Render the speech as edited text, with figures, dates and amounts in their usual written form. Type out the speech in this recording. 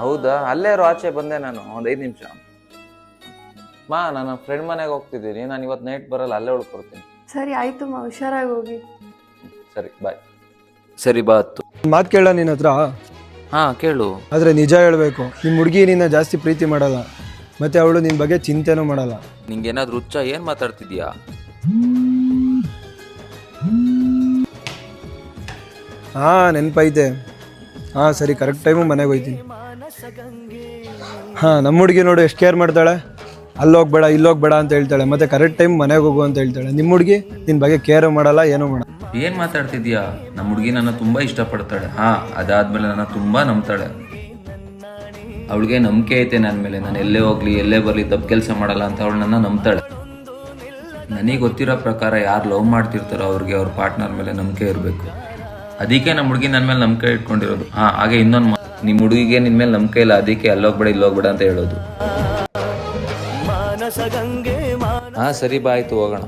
ಹೌದಾ, ಅಲ್ಲೇ ಇರೋ, ಆಚೆ ಬಂದೆ ನಾನು ಒಂದು 5 ನಿಮಿಷ. ನಾನು ಫ್ರೆಂಡ್ ಮನೆಗೆ ಹೋಗ್ತಿದ್ದೀನಿ, ನಾನು ಇವತ್ತು ನೈಟ್ ಬರಲ್ಲ, ಅಲ್ಲೇ ಉಳ್ಕೊಡ್ತೀನಿ. ಸರಿ ಆಯ್ತು ಮಾ, ಹುಷಾರಾಗಿ ಹೋಗಿ. ಸರಿ ಬಾಯ್. ಸರಿ ಬಾ ಹತ್ತು. ಮಾತು ಕೇಳ ನಿನ್ನ ಹತ್ರ. ಹಾಂ ಕೇಳು. ಆದರೆ ನಿಜ ಹೇಳಬೇಕು, ನಿಮ್ಮ ಹುಡುಗಿ ನಿನ್ನ ಜಾಸ್ತಿ ಪ್ರೀತಿ ಮಾಡಲ್ಲ, ಮತ್ತು ಅವಳು ನಿನ್ನ ಬಗ್ಗೆ ಚಿಂತೆನೂ ಮಾಡಲ್ಲ. ನಿಂಗೇನಾದ್ರೂ ಹುಚ್ಚ? ಏನು ಮಾತಾಡ್ತಿದ್ಯಾ? ಹಾಂ ನೆನಪೈತೆ. ಹಾಂ ಸರಿ, ಕರೆಕ್ಟ್ ಟೈಮು ಮನೆಗೆ ಹೋಗ್ತೀನಿ. ಹಾಂ ನಮ್ಮ ಹುಡುಗಿ ನೋಡು ಎಷ್ಟು ಕೇರ್ ಮಾಡ್ತಾಳೆ. ಅಲ್ಲೋಗ್ಬೇಡ ಇಲ್ಲೋಗ್ಬೇಡ ಅಂತ ಹೇಳ್ತಾಳೆ, ಮತ್ತು ಕರೆಕ್ಟ್ ಟೈಮ್ ಮನೆಗೆ ಹೋಗು ಅಂತ ಹೇಳ್ತಾಳೆ. ನಿಮ್ಮ ಹುಡುಗಿ ನಿನ್ನ ಬಗ್ಗೆ ಕೇರು ಮಾಡಲ್ಲ, ಏನೂ ಮಾಡಲ್ಲ. ಏನು ಮಾತಾಡ್ತಿದ್ಯಾ? ನಮ್ಮ ಹುಡುಗಿ ನನ್ನ ತುಂಬ ಇಷ್ಟಪಡ್ತಾಳೆ. ಹಾಂ, ಅದಾದಮೇಲೆ ನನ್ನ ತುಂಬ ನಂಬ್ತಾಳೆ. ಅವಳಿಗೆ ನಂಬಿಕೆ ಐತೆ ನನ್ನ ಮೇಲೆ. ನಾನು ಎಲ್ಲೇ ಹೋಗಲಿ ಎಲ್ಲೇ ಬರಲಿ ತಪ್ಪು ಕೆಲಸ ಮಾಡಲ್ಲ ಅಂತ ಅವಳು ನನ್ನ ನಂಬ್ತಾಳೆ. ನನಗೆ ಗೊತ್ತಿರೋ ಪ್ರಕಾರ ಯಾರು ಲವ್ ಮಾಡ್ತಿರ್ತಾರೋ ಅವ್ರಿಗೆ ಅವ್ರ ಪಾರ್ಟ್ನರ್ ಮೇಲೆ ನಂಬಿಕೆ ಇರಬೇಕು. ಅದಕ್ಕೆ ನಮ್ಮ ಹುಡುಗಿ ನನ್ನ ಮೇಲೆ ನಂಬಿಕೆ ಇಟ್ಕೊಂಡಿರೋದು. ಹಾಂ, ಹಾಗೆ ಇನ್ನೊಂದು ನಿಮ್ಮ ಹುಡುಗಿಗೆ ನಿನ್ನ ಮೇಲೆ ನಂಬಿಕೆ ಇಲ್ಲ, ಅದಕ್ಕೆ ಅಲ್ಲೋಗ್ಬೇಡ ಇಲ್ಲೋಗ್ಬೇಡ ಅಂತ ಹೇಳೋದು. ಹಾಂ ಸರಿ ಬಾ, ಆಯಿತು ಹೋಗೋಣ.